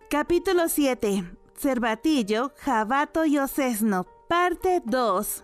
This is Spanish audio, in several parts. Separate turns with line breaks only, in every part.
Capítulo 7. Cervatillo, Jabato y Osesno. Parte 2.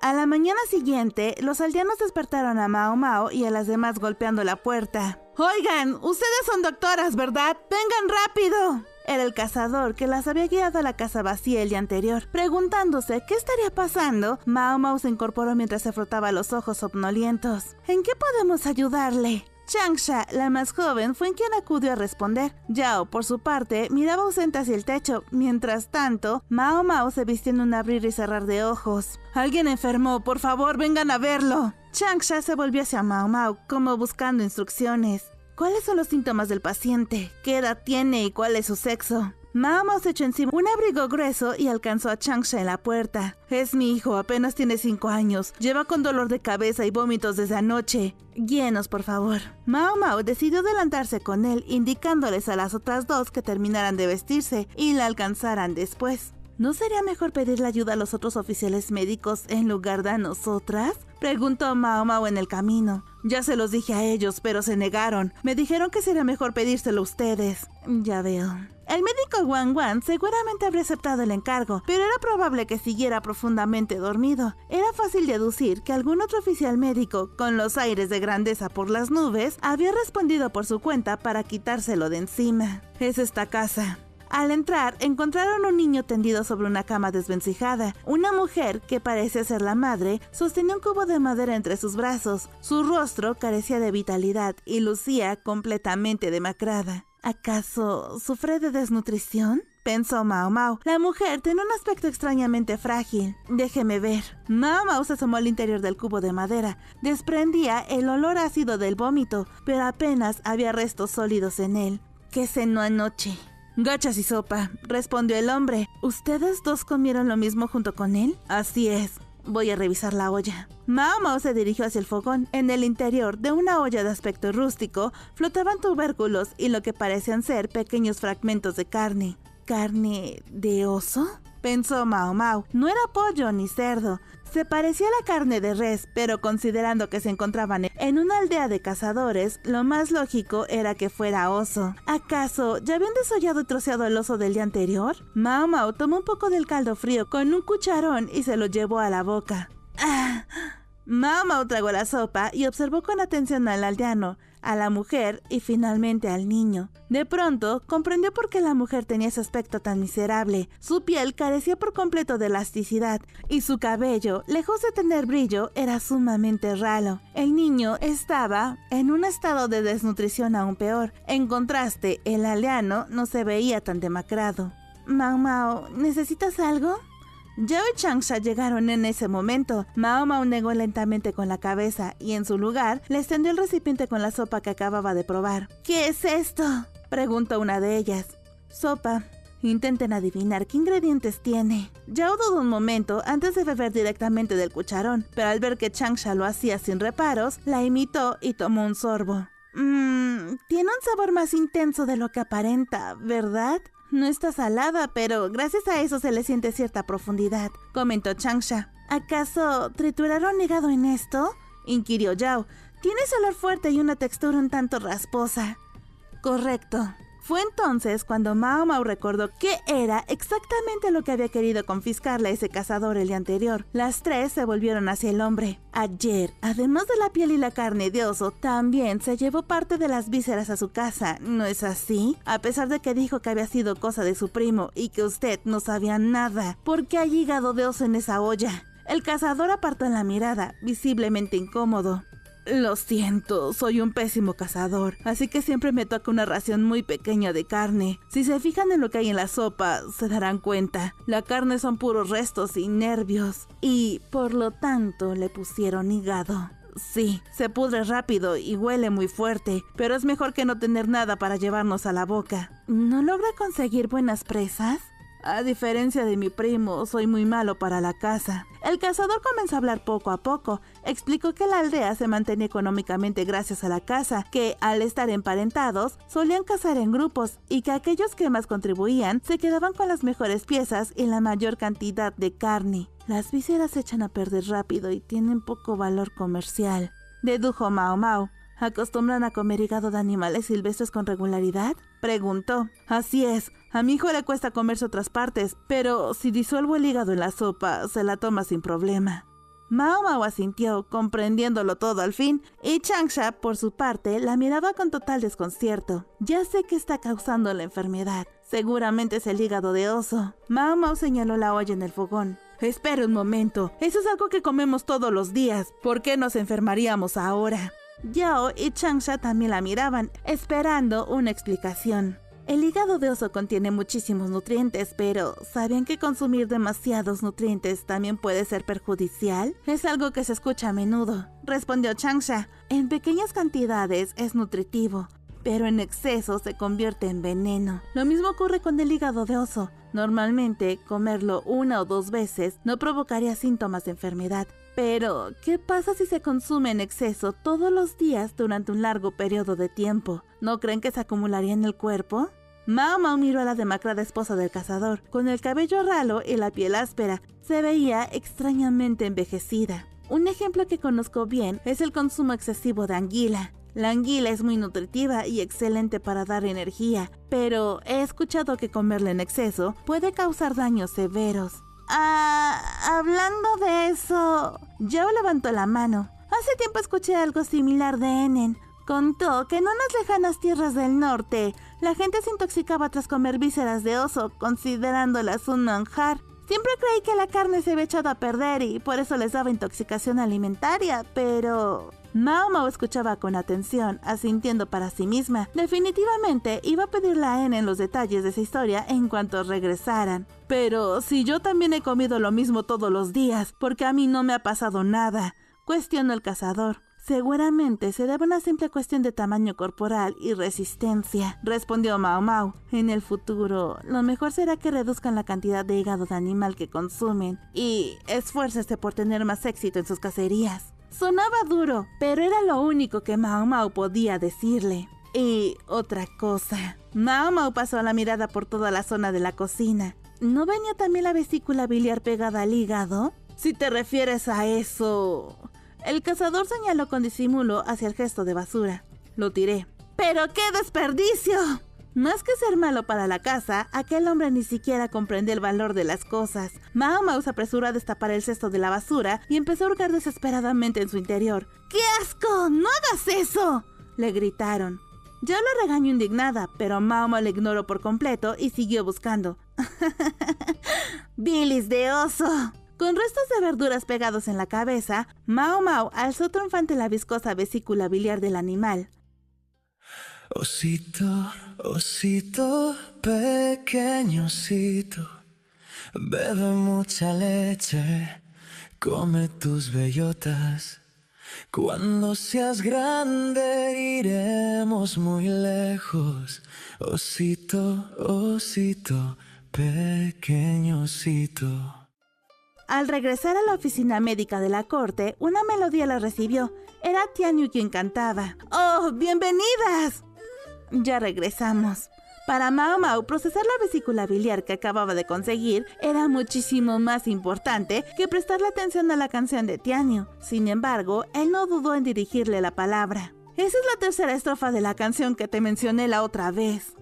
A la mañana siguiente, los aldeanos despertaron a Mao Mao y a las demás golpeando la puerta. «Oigan, ustedes son doctoras, ¿verdad? ¡Vengan rápido!» Era el cazador que las había guiado a la casa vacía el día anterior. Preguntándose qué estaría pasando, Mao Mao se incorporó mientras se frotaba los ojos somnolientos. «¿En qué podemos ayudarle?» Changsha, la más joven, fue quien acudió a responder. Yao, por su parte, miraba ausente hacia el techo. Mientras tanto, Mao Mao se vistió en un abrir y cerrar de ojos. «Alguien enfermó, por favor, vengan a verlo». Changsha se volvió hacia Mao Mao, como buscando instrucciones. ¿Cuáles son los síntomas del paciente? ¿Qué edad tiene y cuál es su sexo? Mao Mao se echó encima un abrigo grueso y alcanzó a Changsha en la puerta. «Es mi hijo, apenas tiene 5 años. Lleva con dolor de cabeza y vómitos desde anoche. Guíenos, por favor». Mao Mao decidió adelantarse con él, indicándoles a las otras dos que terminaran de vestirse y la alcanzaran después. ¿No sería mejor pedirle ayuda a los otros oficiales médicos en lugar de a nosotras?, preguntó Mao Mao en el camino. «Ya se los dije a ellos, pero se negaron. Me dijeron que sería mejor pedírselo a ustedes». «Ya veo». El médico Wang Wan seguramente habría aceptado el encargo, pero era probable que siguiera profundamente dormido. Era fácil deducir que algún otro oficial médico, con los aires de grandeza por las nubes, había respondido por su cuenta para quitárselo de encima. «Es esta casa». Al entrar, encontraron un niño tendido sobre una cama desvencijada. Una mujer, que parecía ser la madre, sostenía un cubo de madera entre sus brazos. Su rostro carecía de vitalidad y lucía completamente demacrada. ¿Acaso sufre de desnutrición?, pensó Mao Mao. La mujer tenía un aspecto extrañamente frágil. «Déjeme ver». Mao Mao se asomó al interior del cubo de madera. Desprendía el olor ácido del vómito, pero apenas había restos sólidos en él. «¿Qué cenó anoche?» «Gachas y sopa», respondió el hombre. «¿Ustedes dos comieron lo mismo junto con él?» «Así es. Voy a revisar la olla». Mao Mao se dirigió hacia el fogón. En el interior de una olla de aspecto rústico flotaban tubérculos y lo que parecían ser pequeños fragmentos de carne. ¿Carne de oso?, pensó Mao Mao. No era pollo ni cerdo. Se parecía a la carne de res, pero considerando que se encontraban en una aldea de cazadores, lo más lógico era que fuera oso. ¿Acaso ya habían desollado y troceado el oso del día anterior? Mao Mao tomó un poco del caldo frío con un cucharón y se lo llevó a la boca. ¡Ah! Mao Mao tragó la sopa y observó con atención al aldeano, a la mujer y finalmente al niño. De pronto, comprendió por qué la mujer tenía ese aspecto tan miserable. Su piel carecía por completo de elasticidad y su cabello, lejos de tener brillo, era sumamente ralo. El niño estaba en un estado de desnutrición aún peor. En contraste, el aldeano no se veía tan demacrado. «Mao Mao, ¿necesitas algo?» Yao y Changsha llegaron en ese momento. Mao Mao negó lentamente con la cabeza y en su lugar le extendió el recipiente con la sopa que acababa de probar. «¿Qué es esto?», preguntó una de ellas. «Sopa. Intenten adivinar qué ingredientes tiene». Yao dudó un momento antes de beber directamente del cucharón, pero al ver que Changsha lo hacía sin reparos, la imitó y tomó un sorbo. Tiene un sabor más intenso de lo que aparenta, ¿verdad? No está salada, pero gracias a eso se le siente cierta profundidad», comentó Changsha. «¿Acaso trituraron hígado en esto?», inquirió Yao. «Tiene olor fuerte y una textura un tanto rasposa». «Correcto». Fue entonces cuando Mao Mao recordó qué era exactamente lo que había querido confiscarle a ese cazador el día anterior. Las tres se volvieron hacia el hombre. «Ayer, además de la piel y la carne de oso, también se llevó parte de las vísceras a su casa, ¿no es así? A pesar de que dijo que había sido cosa de su primo y que usted no sabía nada. ¿Por qué hay hígado de oso en esa olla?». El cazador apartó la mirada, visiblemente incómodo. «Lo siento, soy un pésimo cazador, así que siempre me toca una ración muy pequeña de carne. Si se fijan en lo que hay en la sopa, se darán cuenta. La carne son puros restos y nervios. Y, por lo tanto, le pusieron hígado». «Sí, se pudre rápido y huele muy fuerte, pero es mejor que no tener nada para llevarnos a la boca». «¿No logra conseguir buenas presas?». «A diferencia de mi primo, soy muy malo para la caza». El cazador comenzó a hablar poco a poco. Explicó que la aldea se mantenía económicamente gracias a la caza, que al estar emparentados solían cazar en grupos y que aquellos que más contribuían se quedaban con las mejores piezas y la mayor cantidad de carne. «Las vísceras se echan a perder rápido y tienen poco valor comercial», dedujo Mao Mao. ¿Acostumbran a comer hígado de animales silvestres con regularidad? Preguntó. Así es. A mi hijo le cuesta comerse otras partes, pero si disuelvo el hígado en la sopa, se la toma sin problema. Mao Mao asintió, comprendiéndolo todo al fin, y Changsha, por su parte, la miraba con total desconcierto. Ya sé qué está causando la enfermedad. Seguramente es el hígado de oso. Mao Mao señaló la olla en el fogón. Espera un momento. Eso es algo que comemos todos los días. ¿Por qué nos enfermaríamos ahora? Yao y Changsha también la miraban, esperando una explicación. El hígado de oso contiene muchísimos nutrientes, pero ¿sabían que consumir demasiados nutrientes también puede ser perjudicial? Es algo que se escucha a menudo, respondió Changsha. En pequeñas cantidades es nutritivo, pero en exceso se convierte en veneno. Lo mismo ocurre con el hígado de oso. Normalmente, comerlo 1 o 2 veces no provocaría síntomas de enfermedad. Pero, ¿qué pasa si se consume en exceso todos los días durante un largo periodo de tiempo? ¿No creen que se acumularía en el cuerpo? Mao Mao miró a la demacrada esposa del cazador. Con el cabello ralo y la piel áspera, se veía extrañamente envejecida. Un ejemplo que conozco bien es el consumo excesivo de anguila. La anguila es muy nutritiva y excelente para dar energía, pero he escuchado que comerla en exceso puede causar daños severos. Hablando de eso, Yao levantó la mano. Hace tiempo escuché algo similar de Enen. Contó que en unas lejanas tierras del norte, la gente se intoxicaba tras comer vísceras de oso, considerándolas un manjar. Siempre creí que la carne se había echado a perder y por eso les daba intoxicación alimentaria, pero... Mao Mao escuchaba con atención, asintiendo para sí misma. Definitivamente iba a pedirle a Enen los detalles de esa historia en cuanto regresaran. Pero si yo también he comido lo mismo todos los días, porque a mí no me ha pasado nada, cuestionó el cazador. Seguramente se debe a una simple cuestión de tamaño corporal y resistencia, respondió Mao Mao. En el futuro, lo mejor será que reduzcan la cantidad de hígado de animal que consumen y esfuércense por tener más éxito en sus cacerías. Sonaba duro, pero era lo único que Mao Mao podía decirle. Y otra cosa. Mao Mao pasó la mirada por toda la zona de la cocina. ¿No venía también la vesícula biliar pegada al hígado? Si te refieres a eso... El cazador señaló con disimulo hacia el gesto de basura. Lo tiré. ¡Pero qué desperdicio! Más que ser malo para la caza, aquel hombre ni siquiera comprendía el valor de las cosas. Mao Mao se apresuró a destapar el cesto de la basura y empezó a hurgar desesperadamente en su interior. ¡Qué asco! ¡No hagas eso!, le gritaron. Yo lo regañó indignada, pero Mao Mao le ignoró por completo y siguió buscando. ¡Bilis de oso! Con restos de verduras pegados en la cabeza, Mao Mao alzó triunfante la viscosa vesícula biliar del animal.
Osito, osito, pequeño osito, bebe mucha leche, come tus bellotas. Cuando seas grande iremos muy lejos. Osito, osito, pequeño osito.
Al regresar a la oficina médica de la corte, una melodía la recibió. Era Tianyu quien cantaba. ¡Oh, bienvenidas! Ya regresamos. Para Mao Mao, procesar la vesícula biliar que acababa de conseguir era muchísimo más importante que prestarle atención a la canción de Tianyu. Sin embargo, él no dudó en dirigirle la palabra. Esa es la tercera estrofa de la canción que te mencioné la otra vez.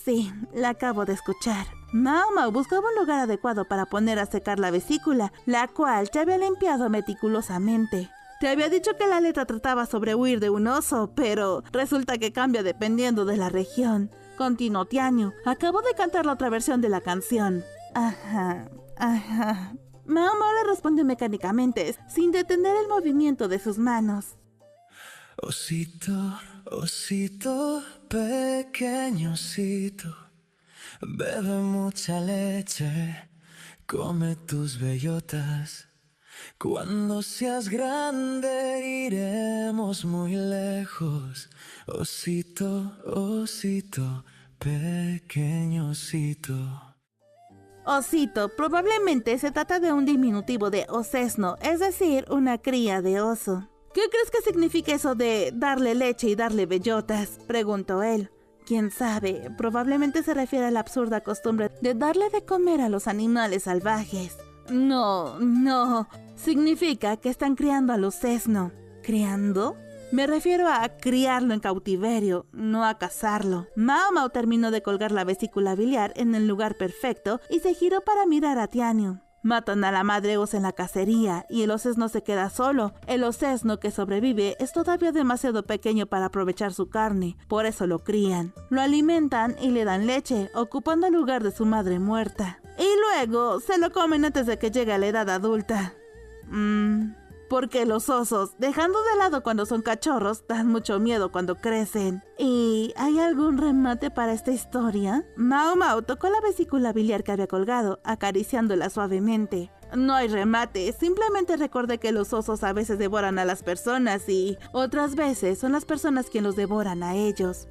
Sí, la acabo de escuchar. Mao Mao buscaba un lugar adecuado para poner a secar la vesícula, la cual ya había limpiado meticulosamente. Te había dicho que la letra trataba sobre huir de un oso, pero resulta que cambia dependiendo de la región. Continuó Tianyu. Acabo de cantar la otra versión de la canción. Ajá. Mao Mao le respondió mecánicamente, sin detener el movimiento de sus manos.
Osito, osito, pequeño osito, bebe mucha leche, come tus bellotas. Cuando seas grande iremos muy lejos. Osito, osito, pequeño osito.
Osito probablemente se trata de un diminutivo de osesno, es decir, una cría de oso. ¿Qué crees que significa eso de darle leche y darle bellotas?, preguntó él. Quién sabe, probablemente se refiere a la absurda costumbre de darle de comer a los animales salvajes. No, significa que están criando al osesno. ¿Criando? Me refiero a criarlo en cautiverio, no a cazarlo. Mao Mao terminó de colgar la vesícula biliar en el lugar perfecto y se giró para mirar a Tianyu. Matan a la madre osa en la cacería y el osesno se queda solo. El osesno que sobrevive es todavía demasiado pequeño para aprovechar su carne, por eso lo crían. Lo alimentan y le dan leche, ocupando el lugar de su madre muerta. Y luego se lo comen antes de que llegue a la edad adulta. Porque los osos, dejando de lado cuando son cachorros, dan mucho miedo cuando crecen. ¿Y hay algún remate para esta historia? Mao Mao tocó la vesícula biliar que había colgado, acariciándola suavemente. No hay remate, simplemente recordé que los osos a veces devoran a las personas y otras veces son las personas quienes los devoran a ellos.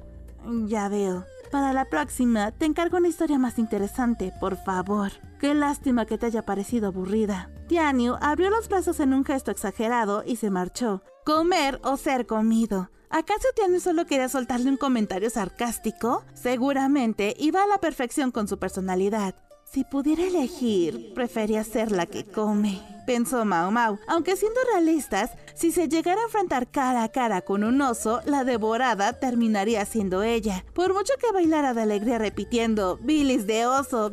Ya veo. Para la próxima, te encargo una historia más interesante, por favor. Qué lástima que te haya parecido aburrida. Tianyu abrió los brazos en un gesto exagerado y se marchó. ¿Comer o ser comido? ¿Acaso Tianyu solo quería soltarle un comentario sarcástico? Seguramente iba a la perfección con su personalidad. Si pudiera elegir, prefería ser la que come, pensó Mao Mao. Aunque siendo realistas, si se llegara a enfrentar cara a cara con un oso, la devorada terminaría siendo ella. Por mucho que bailara de alegría repitiendo bilis de oso,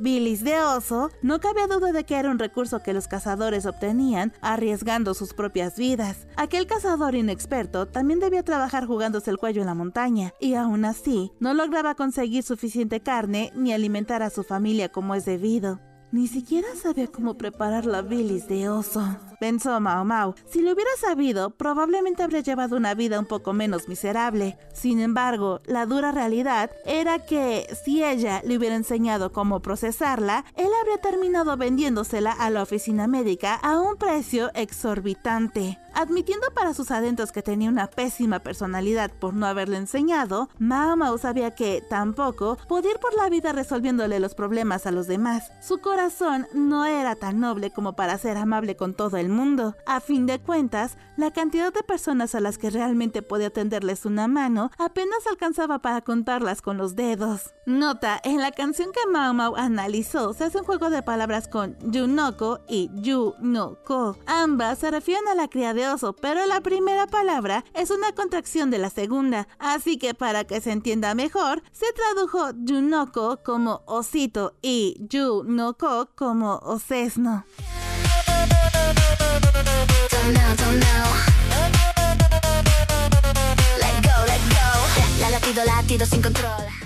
no cabía duda de que era un recurso que los cazadores obtenían arriesgando sus propias vidas. Aquel cazador inexperto también debía trabajar jugándose el cuello en la montaña, y aún así, no lograba conseguir suficiente carne ni alimentar a su familia como es debido. Ni siquiera sabía cómo preparar la bilis de oso, pensó Mao Mao. Si lo hubiera sabido, probablemente habría llevado una vida un poco menos miserable. Sin embargo, la dura realidad era que, si ella le hubiera enseñado cómo procesarla, él habría terminado vendiéndosela a la oficina médica a un precio exorbitante. Admitiendo para sus adentros que tenía una pésima personalidad por no haberle enseñado, Mao Mao sabía que, tampoco, podía ir por la vida resolviéndole los problemas a los demás. Su corazón no era tan noble como para ser amable con todo el mundo. A fin de cuentas, la cantidad de personas a las que realmente podía tenderles una mano apenas alcanzaba para contarlas con los dedos. Nota, en la canción que Mao Mao analizó, se hace un juego de palabras con yunoko y yu-no-ko. Ambas se refieren a la cría de oso, pero la primera palabra es una contracción de la segunda, así que para que se entienda mejor, se tradujo yunoko como osito y yu-no-ko como osesno.
Don't know. Let go. Latido sin control.